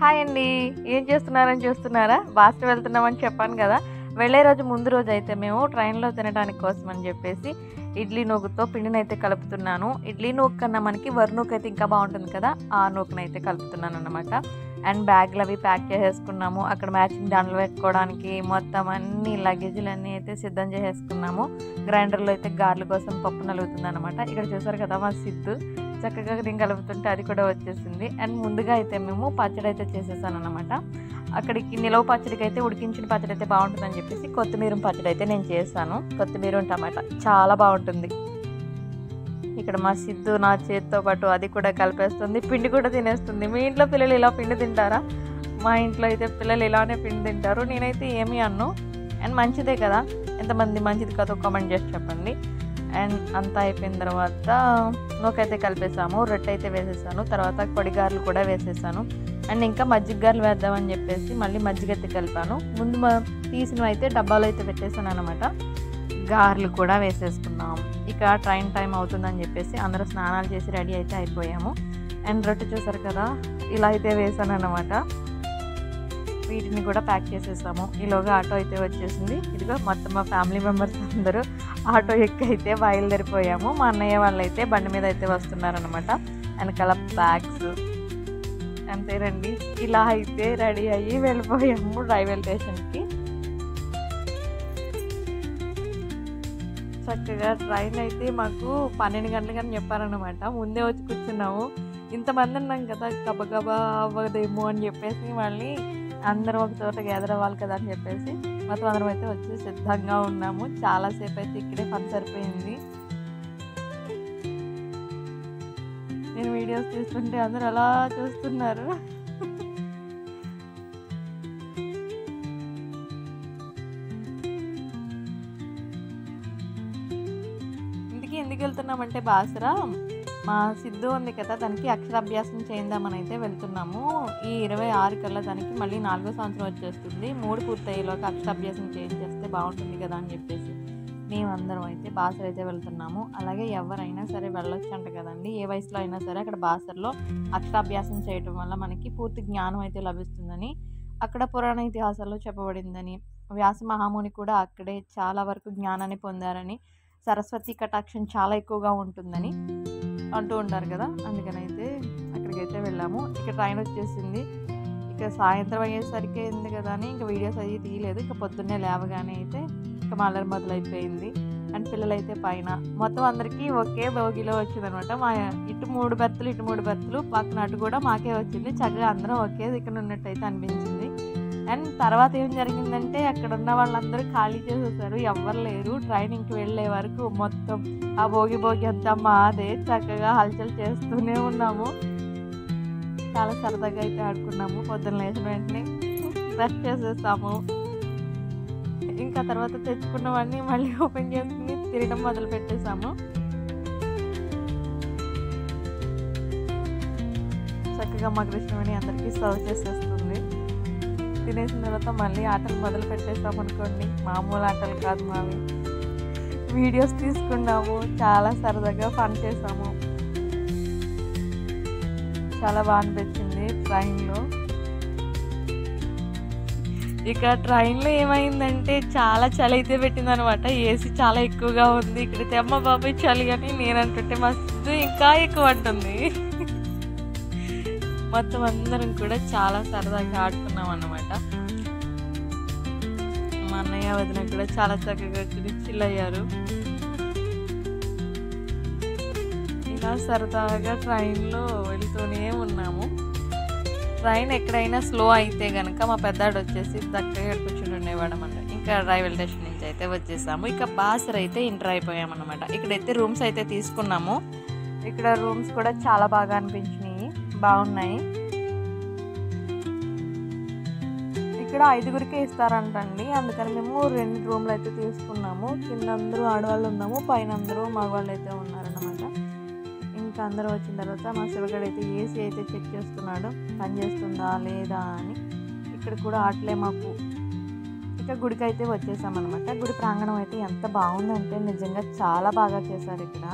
Hi అండి. ఏం చేస్తున్నారని చూస్తున్నారా? బాస్కి వెళ్తున్నామని చెప్పాను కదా. వెళ్ళే రోజు ముందు రోజు అయితే మేము ట్రైన్లో తినడానికి కోసం అని చెప్పేసి ఇడ్లీ నూగుతో పిండినైతే కలుపుతున్నాను. ఇడ్లీ నూగు కన్నా మనకి వరి నూగు అయితే ఇంకా బాగుంటుంది కదా, ఆ నూగునైతే కలుపుతున్నాను అనమాట. అండ్ బ్యాగ్లు అవి ప్యాక్ చేసేసుకున్నాము. అక్కడ మ్యాచింగ్ దండలు పెట్టుకోవడానికి మొత్తం అన్ని లగేజీలు అన్నీ అయితే సిద్ధం చేసేసుకున్నాము. గ్రైండర్లో అయితే గార్ల కోసం పప్పు నలుగుతుంది అనమాట. ఇక్కడ చూసారు కదా మా సిద్ధు చక్కగా నేను కలుపుతుంటే అది కూడా వచ్చేసింది. అండ్ ముందుగా అయితే మేము పచ్చడి అయితే చేసేసాను అనమాట. అక్కడికి నిలవ పచ్చడికి అయితే ఉడికించిన పచ్చడి అయితే బాగుంటుందని చెప్పేసి కొత్తిమీర పచ్చడి అయితే నేను చేశాను. కొత్తిమీర టమాటా చాలా బాగుంటుంది. ఇక్కడ మా సిద్ధు నా చేతితో పాటు అది కూడా కలిపేస్తుంది, పిండి కూడా తినేస్తుంది. మీ ఇంట్లో పిల్లలు ఇలా పిండి తింటారా? మా ఇంట్లో అయితే పిల్లలు ఇలానే పిండి తింటారు. నేనైతే ఏమీ అన్ను. అండ్ మంచిదే కదా, ఎంతమంది మంచిది కాదో కామెంట్ చేసి చెప్పండి. అండ్ అంతా అయిపోయిన తర్వాత నూకైతే కలిపేసాము, రొట్టె అయితే వేసేసాను, తర్వాత పొడిగారులు కూడా వేసేసాను. అండ్ ఇంకా మజ్జిగ గారెలు వేద్దామని చెప్పేసి మళ్ళీ మజ్జిగ అయితే కలిపాను. ముందు తీసినవి అయితే డబ్బాలో అయితే పెట్టేసాను అనమాట. గారెలు కూడా వేసేసుకున్నాము. ఇక ట్రైన్ టైం అవుతుందని చెప్పేసి అందరూ స్నానాలు చేసి రెడీ అయితే అయిపోయాము. అండ్ రొట్టె చూసారు కదా, ఇలా అయితే వేసాను అనమాట. వీటిని కూడా ప్యాక్ చేసేసాము. ఈలోగా ఆటో అయితే వచ్చేసింది. ఇదిగో మొత్తం మా ఫ్యామిలీ మెంబర్స్ అందరూ ఆటో ఎక్కి అయితే బయలుదేరిపోయాము. మా అన్నయ్య వాళ్ళు అయితే బండి మీద అయితే వస్తున్నారనమాట. వెనకాల బ్యాగ్స్ అంతేనండి. ఇలా అయితే రెడీ అయ్యి వెళ్ళిపోయాము రైల్వే స్టేషన్కి. చక్కగా ట్రైన్ అయితే మాకు 12 గంటలకని చెప్పారనమాట. ముందే వచ్చి కూర్చున్నాము. ఇంతమంది ఉన్నాం కదా, గబగబా అవ్వదేమో అని చెప్పేసి మళ్ళీ అందరం ఒక చోట గ్యాదర్ అవ్వాలి కదా అని చెప్పేసి మొత్తం అందరం అయితే వచ్చి సిద్ధంగా ఉన్నాము. చాలాసేపు అయితే ఇక్కడే పని సరిపోయింది. నేను వీడియోస్ చూస్తుంటే అందరూ అలా చూస్తున్నారు. ఇంటికి ఎందుకు వెళ్తున్నామంటే బాసరా మా సిద్ధు ఉంది కదా, దానికి అక్షరాభ్యాసం చేద్దామని అయితే వెళ్తున్నాము. ఈ 26 కల్లా దానికి మళ్ళీ 4వ సంవత్సరం వచ్చేస్తుంది. 3 పూర్తయ్యేలోకి అక్షరాభ్యాసం చేయించేస్తే బాగుంటుంది కదా అని చెప్పేసి మేమందరం అయితే బాసర అయితే వెళ్తున్నాము. అలాగే ఎవరైనా సరే వెళ్ళొచ్చు అంట కదండి, ఏ వయసులో అయినా సరే అక్కడ బాసరలో అక్షరాభ్యాసం చేయటం వల్ల మనకి పూర్తి జ్ఞానం అయితే లభిస్తుందని అక్కడ పురాణ ఇతిహాసాల్లో చెప్పబడిందని, వ్యాస మహాముని కూడా అక్కడే చాలా వరకు జ్ఞానాన్ని పొందారని, సరస్వతి కటాక్షం చాలా ఎక్కువగా ఉంటుందని అంటూ ఉంటారు కదా. అందుకనైతే అక్కడికైతే వెళ్ళాము. ఇక ట్రైన్ వచ్చేసింది. ఇక సాయంత్రం అయ్యేసరికి అయింది కదా అని ఇంకా వీడియోస్ అవి తీయలేదు. ఇక పొద్దున్నే లేవగానే అయితే ఇక మళ్ళీ మొదలైపోయింది. అండ్ పిల్లలైతే పైన మొత్తం అందరికీ ఒకే బోగిలో వచ్చిందనమాట. మా ఇటు 3 బెర్తులు ఇటు 3 బెర్తులు, పక్కన అటు కూడా మాకే వచ్చింది. చక్కగా అందరం ఒకే దిక్కున ఉన్నట్టయితే అనిపించింది. అండ్ తర్వాత ఏం జరిగిందంటే అక్కడ ఉన్న వాళ్ళందరూ ఖాళీ చేసేసారు, ఎవ్వరు లేరు. ట్రైనింగ్కి వెళ్ళే వరకు మొత్తం ఆ భోగి అంతా మాదే. చక్కగా హల్చల్ చేస్తూనే ఉన్నాము. చాలా సరదాగా అయితే ఆడుకున్నాము. పొద్దున్న లేచిన వెంటనే బ్రష్ చేసేసాము. ఇంకా తర్వాత తెచ్చుకున్నవన్నీ మళ్ళీ ఓపెన్ చేసుకుని తినడం మొదలు పెట్టేసాము. చక్కగా మా కృష్ణవేణి అందరికీ సర్వ్ చేసేస్తుంది. తినేసిన తర్వాత మళ్ళీ ఆటలు మొదలు పెట్టేసాం అనుకోండి. మామూలు ఆటలు కాదు మావి. వీడియోస్ తీసుకున్నాము, చాలా సరదాగా ఫన్ చేసాము. చాలా బాగా అనిపించింది ట్రైన్లో. ఇక ట్రైన్లో ఏమైందంటే చాలా చలి అయితే పెట్టిందనమాట. ఏసీ చాలా ఎక్కువగా ఉంది. ఇక్కడ తెమ్మ బాబాయ్ చలి అని నేను అంటుంటే మా సిద్ధు ఇంకా ఎక్కువ అంటుంది. మొత్తం అందరం కూడా చాలా సరదాగా ఆడుకున్నాం అన్నమాట. మా అన్నయ్య వదిన కూడా చాలా చక్కగా చిల్ అయ్యారు. ఇలా సరదాగా ట్రైన్లో వెళ్తూనే ఉన్నాము. ట్రైన్ ఎక్కడైనా స్లో అయితే కనుక మా పెద్దాడు వచ్చేసి చక్కగా కూర్చుని ఉండేవాడు అన్నమాట. ఇంకా రైల్వే స్టేషన్ నుంచి అయితే వచ్చేసాము. ఇక బాసర అయితే ఎంటర్ అయిపోయామన్నమాట. ఇక్కడైతే రూమ్స్ అయితే తీసుకున్నాము. ఇక్కడ రూమ్స్ కూడా చాలా బాగా అనిపించినాయి, బాగున్నాయి. ఇక్కడ 5గురికే ఇస్తారంటండి, అందుకని మేము 2 రూమ్లు అయితే తీసుకున్నాము. కింద అందరూ ఆడవాళ్ళు ఉన్నాము, పైన అందరూ మగవాళ్ళు అయితే ఉన్నారనమాట. ఇంకా అందరూ వచ్చిన తర్వాత మా శివగడు అయితే ఏసీ అయితే చెక్ చేస్తున్నాడు, పనిచేస్తుందా లేదా అని. ఇక్కడ కూడా ఆటలే మాకు. ఇక గుడికి అయితే వచ్చేసామన్నమాట. గుడి ప్రాంగణం అయితే ఎంత బాగుందంటే నిజంగా చాలా బాగా చేశారు. ఇక్కడ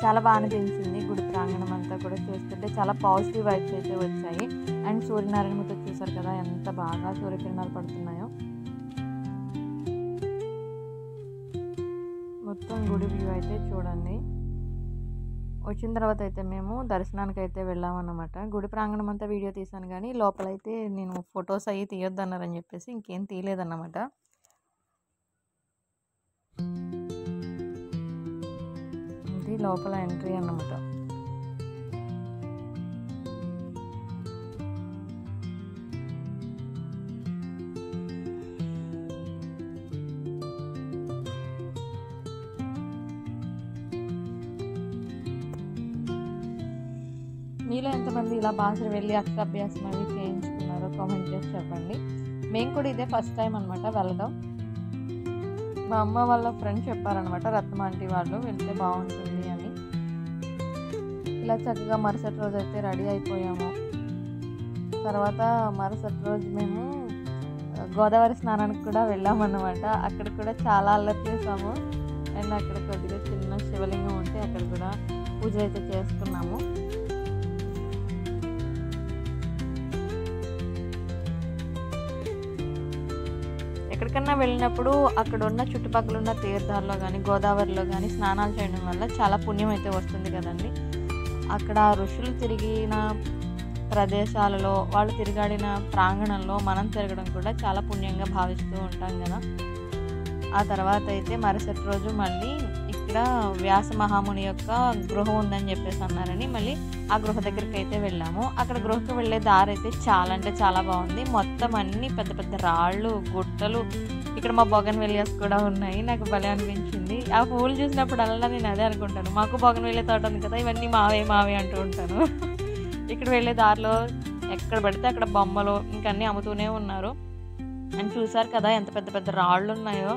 చాలా బాగా అనిపించింది. గుడి ప్రాంగణం అంతా కూడా చూస్తుంటే చాలా పాజిటివ్ వైబ్స్ అయితే వచ్చాయి. అండ్ సూర్యనారాయణ మూర్తి చూసారు కదా ఎంత బాగా సూర్యకిరణాలు పడుతున్నాయో. మొత్తం గుడి వ్యూ అయితే చూడండి. వచ్చిన తర్వాత అయితే మేము దర్శనానికి అయితే వెళ్ళామన్నమాట. గుడి ప్రాంగణం అంతా వీడియో తీసాను కానీ లోపలైతే నేను ఫొటోస్ అవి తీయొద్దన్నారని చెప్పేసి ఇంకేం తీయలేదన్నమాట. ఇది లోపల ఎంట్రీ అన్నమాట. మీలో ఎంతమంది ఇలా బాసర వెళ్ళి అక్షరాభ్యాసం అవి చేయించుకున్నారో కామెంట్ చేసి చెప్పండి. మేము కూడా ఇదే ఫస్ట్ టైం అనమాట వెళ్ళడం. మా అమ్మ వాళ్ళ ఫ్రెండ్ చెప్పారనమాట, రత్నం ఆంటీ వాళ్ళు వెళ్తే బాగుంటుంది అని. ఇలా చక్కగా మరుసటి రోజు అయితే రెడీ అయిపోయాము. తర్వాత మరుసటి రోజు మేము గోదావరి స్నానానికి కూడా వెళ్ళామన్నమాట. అక్కడ కూడా చాలా అల్లరి చేసాము. అండ్ అక్కడ కొద్దిగా చిన్న శివలింగం ఉంటే అక్కడ కూడా పూజలు అయితే చేసుకున్నాము. ఎక్కడికన్నా వెళ్ళినప్పుడు అక్కడ ఉన్న చుట్టుపక్కల ఉన్న తీర్థాల్లో కానీ గోదావరిలో కానీ స్నానాలు చేయడం వల్ల చాలా పుణ్యం అయితే వస్తుంది కదండి. అక్కడ ఋషులు తిరిగిన ప్రదేశాలలో వాళ్ళు తిరిగాడిన ప్రాంగణంలో మనం తిరగడం కూడా చాలా పుణ్యంగా భావిస్తూ ఉంటాం కదా. ఆ తర్వాత అయితే మరుసటి రోజు మళ్ళీ ఇక్కడ వ్యాస మహాముని యొక్క గృహం ఉందని చెప్పేసి అన్నారని మళ్ళీ ఆ గృహ దగ్గరికి అయితే వెళ్ళాము. అక్కడ గృహకు వెళ్ళే దారి అయితే చాలా అంటే చాలా బాగుంది. మొత్తం అన్ని పెద్ద పెద్ద రాళ్ళు గుట్టలు, ఇక్కడ మా బోగన్విలియాస్ కూడా ఉన్నాయి. నాకు భలే అనిపించింది. ఆ పూలు చూసినప్పుడల్లా నేను అదే అనుకుంటాను, మాకు బోగన్విలియా తోట ఉంది కదా, ఇవన్నీ మావే మావే అంటూ ఉంటాను. ఇక్కడ వెళ్ళే దారిలో ఎక్కడ పడితే అక్కడ బొమ్మలు ఇంకన్నీ అమ్ముతూనే ఉన్నారు. అని చూసారు కదా ఎంత పెద్ద పెద్ద రాళ్ళు ఉన్నాయో.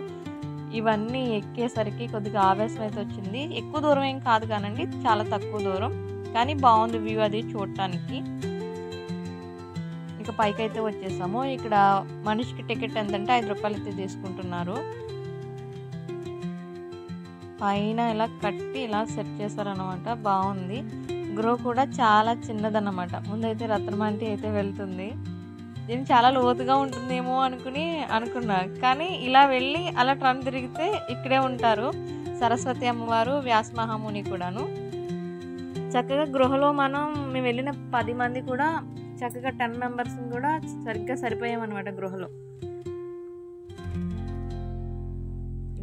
ఇవన్నీ ఎక్కేసరికి కొద్దిగా ఆవేశం అయితే వచ్చింది. ఎక్కువ దూరం ఏం కాదు కానండి, చాలా తక్కువ దూరం, కానీ బాగుంది వ్యూ అది చూడటానికి. ఇక పైకి అయితే వచ్చేసాము. ఇక్కడ మనిషికి టికెట్ ఎంతంటే 5 రూపాయలు అయితే తీసుకుంటున్నారు. పైన ఇలా కట్టి ఇలా సెట్ చేశారనమాట. బాగుంది. గృహ కూడా చాలా చిన్నదన్నమాట. ముందైతే రత్నమాంటి అయితే వెళ్తుంది. దీన్ని చాలా లోతుగా ఉంటుందేమో అనుకున్నా, కానీ ఇలా వెళ్ళి అలా టర్న్ తిరిగితే ఇక్కడే ఉంటారు సరస్వతి అమ్మవారు, వ్యాస మహాముని కూడాను. చక్కగా గృహలో మేము వెళ్ళిన 10 మంది కూడా చక్కగా 10 మెంబర్స్ కూడా సరిగ్గా సరిపోయామన్నమాట.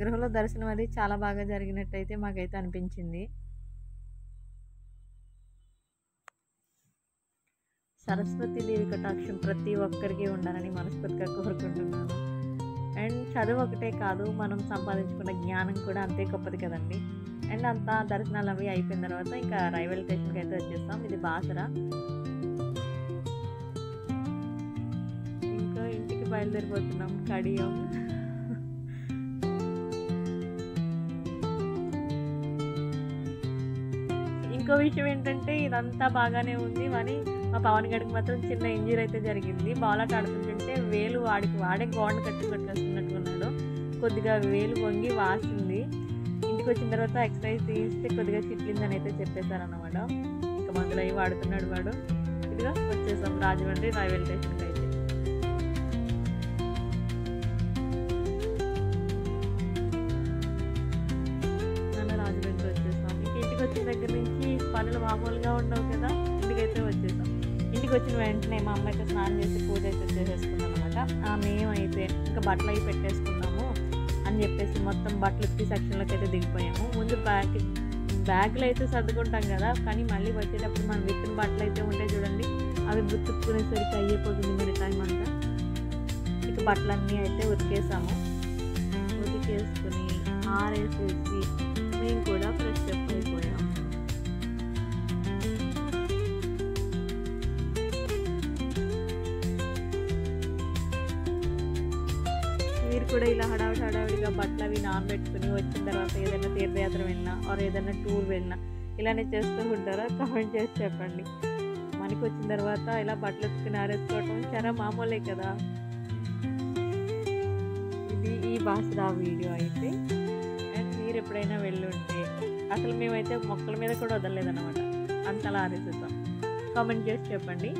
గృహలో దర్శనం అది చాలా బాగా జరిగినట్టయితే మాకైతే అనిపించింది. సరస్వతీదేవి కటాక్షం ప్రతి ఒక్కరికి ఉండాలని మనస్ఫూర్తిగా కోరుకుంటున్నాను. అండ్ చదువు ఒకటే కాదు, మనం సంపాదించుకున్న జ్ఞానం కూడా అంతే గొప్పది కదండి. అండ్ అంతా దర్శనాలు అవి అయిపోయిన తర్వాత ఇంకా రైల్వే స్టేషన్కి అయితే వచ్చేస్తాం. ఇది బాసర. ఇంకా ఇంటికి బయలుదేరిపోతున్నాం. కడియం. ఇంకో విషయం ఏంటంటే ఇదంతా బాగానే ఉంది, కానీ మా పవన్ గడికి మాత్రం చిన్న ఇంజరీ అయితే జరిగింది. బాల్ ఆట ఆడుతుంటే వేలు వాడే గోడను కొట్టేస్తున్నట్టున్నాడు. కొద్దిగా వేలు వంగి వాసింది. ఇంటికి వచ్చిన తర్వాత ఎక్సర్సైజ్ తీస్తే కొద్దిగా చిట్లిందని అయితే చెప్పేశారన్నమాట. ఇంకా మందులు అవి వాడుతున్నాడు వాడు. ఇదిగా వచ్చేసాం రాజమండ్రి రైల్వే స్టేషన్కి అయితే. రాజమండ్రి వచ్చేసాం. ఇంటికి వచ్చిన దగ్గర నుంచి పనులు మామూలుగా ఉండవు కదా, ఇంటికైతే వచ్చేసాం. ఇంటికి వచ్చిన వెంటనే మా అమ్మ అయితే స్నానం చేసి పూజ అయితే చేసేసుకున్నాం అనమాట. మేమైతే ఇంకా బట్టలు అవి పెట్టేసుకున్నాము అని చెప్పేసి మొత్తం బట్టలు ఇప్పి సెక్షన్లోకి అయితే దిగిపోయాము. ముందు బ్యాగ్లు అయితే సర్దుకుంటాం కదా, కానీ మళ్ళీ వచ్చేటప్పుడు మనం విప్పిన బట్టలు అయితే ఉంటాయి చూడండి, అవి గుర్తుకునేసరికి అయిపోతుంది మరి టైం అంతా. ఇక బట్టలన్నీ అయితే ఉతికేసాము. ఉతికేసుకుని ఆరేసేసి మేము కూడా ఫ్రెష్ అప్ అయిపోయాము. మీరు కూడా ఇలా హడావిడిగా బట్టలు అవి నానబెట్టుకుని వచ్చిన తర్వాత ఏదైనా తీర్థయాత్ర వెళ్ళినా ఏదైనా టూర్ వెళ్ళినా ఇలానే చేస్తూ ఉంటారా? కామెంట్ చేసి చెప్పండి. మనకి వచ్చిన తర్వాత ఇలా బట్టలు ఎత్తుకుని ఆరేసుకోవటం చాలా మామూలే కదా. ఇది ఈ బాసరా వీడియో అయితే. అండ్ మీరు ఎప్పుడైనా వెళ్ళుంటే అసలు మేమైతే మొక్కల మీద కూడా వదలలేదన్నమాట, అంతలా ఆరేసేస్తాం. కామెంట్ చేసి చెప్పండి.